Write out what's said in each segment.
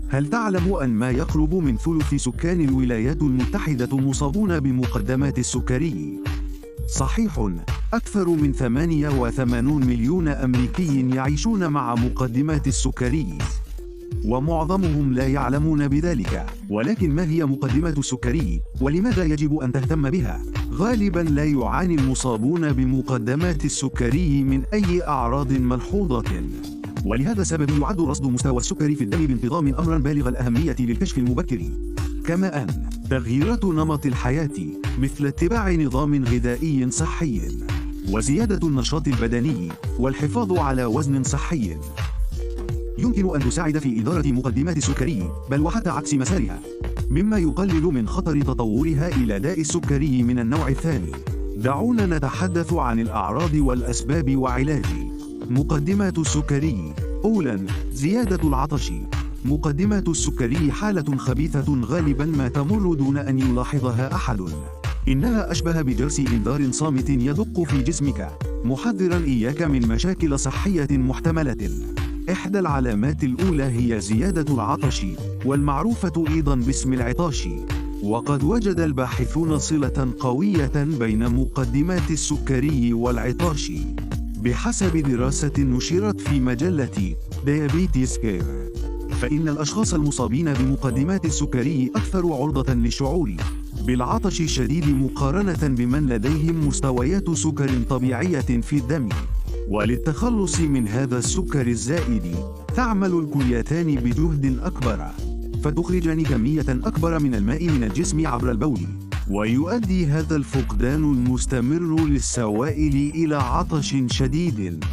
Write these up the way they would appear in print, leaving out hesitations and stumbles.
هل تعلم أن ما يقرب من ثلث سكان الولايات المتحدة مصابون بمقدمات السكري؟ صحيح، أكثر من 88 مليون أمريكي يعيشون مع مقدمات السكري، ومعظمهم لا يعلمون بذلك. ولكن ما هي مقدمات السكري؟ ولماذا يجب أن تهتم بها؟ غالباً لا يعاني المصابون بمقدمات السكري من أي أعراض ملحوظة، ولهذا السبب يعد رصد مستوى السكري في الدم بانتظام أمراً بالغ الأهمية للكشف المبكر. كما أن تغييرات نمط الحياة مثل اتباع نظام غذائي صحي وزيادة النشاط البدني والحفاظ على وزن صحي يمكن أن تساعد في إدارة مقدمات السكري، بل وحتى عكس مسارها، مما يقلل من خطر تطورها إلى داء السكري من النوع الثاني. دعونا نتحدث عن الأعراض والأسباب وعلاج مقدمات السكري. أولاً، زيادة العطش. مقدمات السكري حالة خبيثة غالباً ما تمر دون أن يلاحظها أحد. إنها أشبه بجرس إنذار صامت يدق في جسمك، محذراً إياك من مشاكل صحية محتملة. إحدى العلامات الأولى هي زيادة العطش، والمعروفة أيضاً باسم العطاش، وقد وجد الباحثون صلة قوية بين مقدمات السكري والعطاش بحسب دراسة نشرت في مجلة Diabetes Care. فإن الأشخاص المصابين بمقدمات السكري أكثر عرضة للشعور بالعطش الشديد مقارنة بمن لديهم مستويات سكر طبيعية في الدم. وللتخلص من هذا السكر الزائد، تعمل الكليتان بجهد أكبر فتخرجان كمية أكبر من الماء من الجسم عبر البول، ويؤدي هذا الفقدان المستمر للسوائل إلى عطش شديد.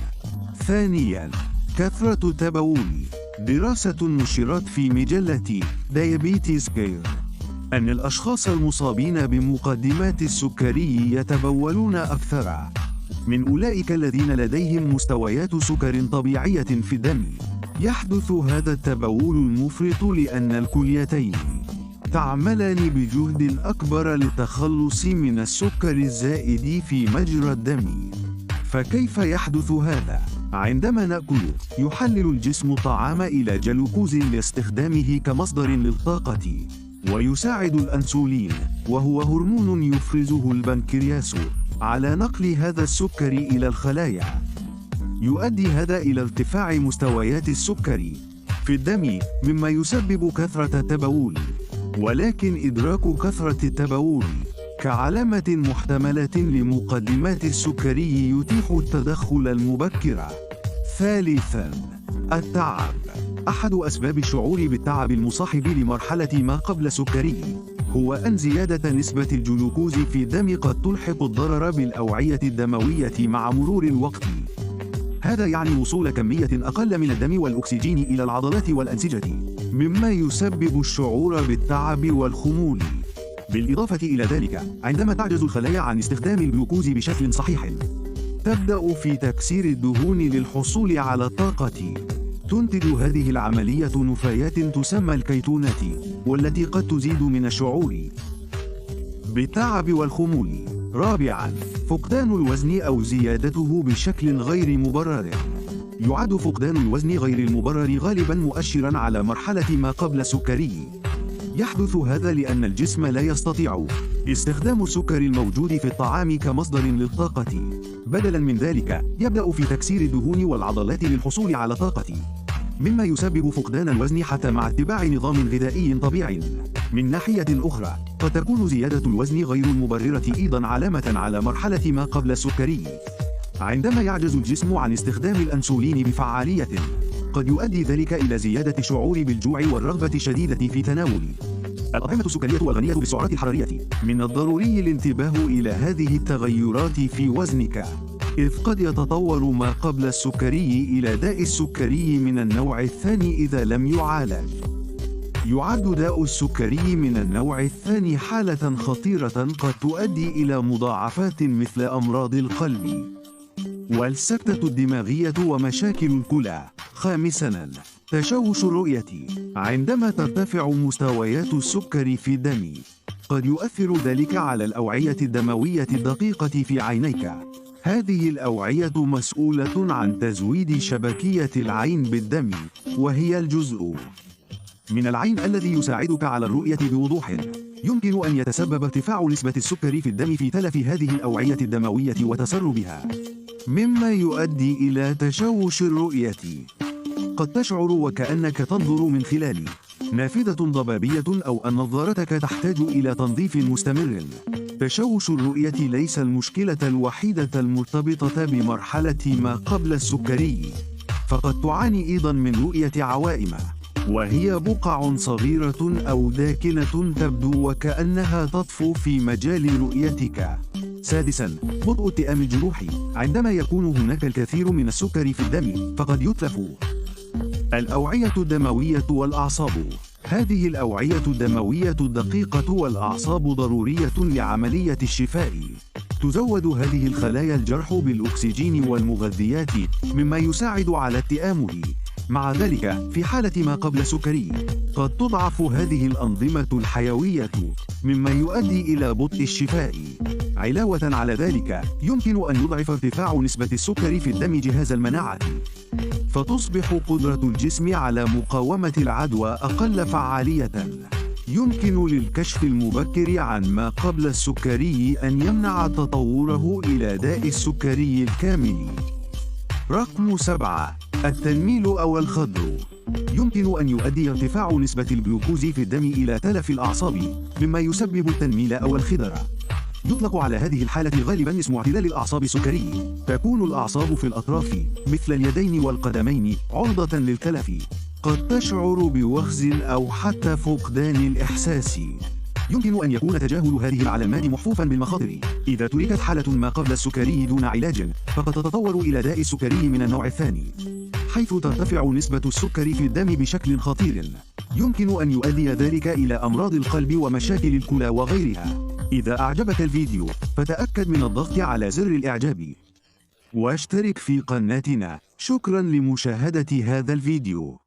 ثانياً، كثرة التبول. دراسة نشرت في مجلة Diabetes Care أن الأشخاص المصابين بمقدمات السكري يتبولون أكثر من أولئك الذين لديهم مستويات سكر طبيعية في الدم. يحدث هذا التبول المفرط لأن الكليتين تعملان بجهد أكبر للتخلص من السكر الزائد في مجرى الدم. فكيف يحدث هذا؟ عندما نأكل، يحلل الجسم الطعام إلى جلوكوز لاستخدامه كمصدر للطاقة، ويساعد الأنسولين، وهو هرمون يفرزه البنكرياس، على نقل هذا السكر إلى الخلايا. يؤدي هذا إلى ارتفاع مستويات السكر في الدم، مما يسبب كثرة التبول. ولكن إدراك كثرة التبول كعلامة محتملة لمقدمات السكري يتيح التدخل المبكر. ثالثاً، التعب. أحد أسباب الشعور بالتعب المصاحب لمرحلة ما قبل السكري هو أن زيادة نسبة الجلوكوز في الدم قد تلحق الضرر بالأوعية الدموية مع مرور الوقت. هذا يعني وصول كمية أقل من الدم والأكسجين إلى العضلات والأنسجة، مما يسبب الشعور بالتعب والخمول. بالإضافة إلى ذلك، عندما تعجز الخلايا عن استخدام الجلوكوز بشكل صحيح، تبدأ في تكسير الدهون للحصول على الطاقة. تنتج هذه العملية نفايات تسمى الكيتونات، والتي قد تزيد من الشعور بالتعب والخمول. رابعاً، فقدان الوزن أو زيادته بشكل غير مبرر. يعد فقدان الوزن غير المبرر غالباً مؤشراً على مرحلة ما قبل السكري. يحدث هذا لأن الجسم لا يستطيع استخدام السكر الموجود في الطعام كمصدر للطاقة. بدلاً من ذلك، يبدأ في تكسير الدهون والعضلات للحصول على طاقة، مما يسبب فقدان الوزن حتى مع اتباع نظام غذائي طبيعي. من ناحية أخرى، قد تكون زيادة الوزن غير المبررة أيضاً علامة على مرحلة ما قبل السكري. عندما يعجز الجسم عن استخدام الأنسولين بفعالية، قد يؤدي ذلك إلى زيادة الشعور بالجوع والرغبة الشديدة في تناول الأطعمة السكرية والغنية بالسعرات الحرارية. من الضروري الانتباه إلى هذه التغيرات في وزنك، إذ قد يتطور ما قبل السكري إلى داء السكري من النوع الثاني إذا لم يعالج. يعد داء السكري من النوع الثاني حالة خطيرة قد تؤدي إلى مضاعفات مثل أمراض القلب والسكتة الدماغية ومشاكل الكلى. خامساً، تشوش الرؤية. عندما ترتفع مستويات السكر في الدم، قد يؤثر ذلك على الأوعية الدموية الدقيقة في عينيك. هذه الأوعية مسؤولة عن تزويد شبكية العين بالدم، وهي الجزء من العين الذي يساعدك على الرؤية بوضوح. يمكن أن يتسبب ارتفاع نسبة السكر في الدم في تلف هذه الأوعية الدموية وتسربها، مما يؤدي إلى تشوش الرؤية. قد تشعر وكأنك تنظر من خلال نافذة ضبابية أو أن نظارتك تحتاج إلى تنظيف مستمر. تشوش الرؤية ليس المشكلة الوحيدة المرتبطة بمرحلة ما قبل السكري، فقد تعاني أيضا من رؤية عوائم، وهي بقع صغيرة أو داكنة تبدو وكأنها تطفو في مجال رؤيتك. سادسا، بطء التئام الجروح. عندما يكون هناك الكثير من السكر في الدم فقد يتلف الأوعية الدموية والأعصاب. هذه الأوعية الدموية الدقيقة والأعصاب ضرورية لعملية الشفاء. تزود هذه الخلايا الجرح بالأكسجين والمغذيات مما يساعد على التئامه. مع ذلك في حالة ما قبل السكري قد تضعف هذه الأنظمة الحيوية مما يؤدي إلى بطء الشفاء. علاوة على ذلك يمكن أن يضعف ارتفاع نسبة السكر في الدم جهاز المناعة، فتصبح قدرة الجسم على مقاومة العدوى أقل فعالية. يمكن للكشف المبكر عن ما قبل السكري أن يمنع تطوره إلى داء السكري الكامل. رقم 7. التنميل أو الخضر. يمكن أن يؤدي ارتفاع نسبة الجلوكوز في الدم إلى تلف الأعصاب مما يسبب التنميل أو الخضر. يطلق على هذه الحالة غالبا اسم اعتلال الأعصاب السكري. تكون الأعصاب في الأطراف مثل اليدين والقدمين عرضة للتلف. قد تشعر بوخز أو حتى فقدان الإحساس. يمكن أن يكون تجاهل هذه العلامات محفوفا بالمخاطر. إذا تركت حالة ما قبل السكري دون علاج فقد تتطور إلى داء السكري من النوع الثاني، حيث ترتفع نسبة السكر في الدم بشكل خطير. يمكن أن يؤدي ذلك إلى أمراض القلب ومشاكل الكلى وغيرها. إذا أعجبك الفيديو فتأكد من الضغط على زر الإعجاب واشترك في قناتنا. شكرا لمشاهدة هذا الفيديو.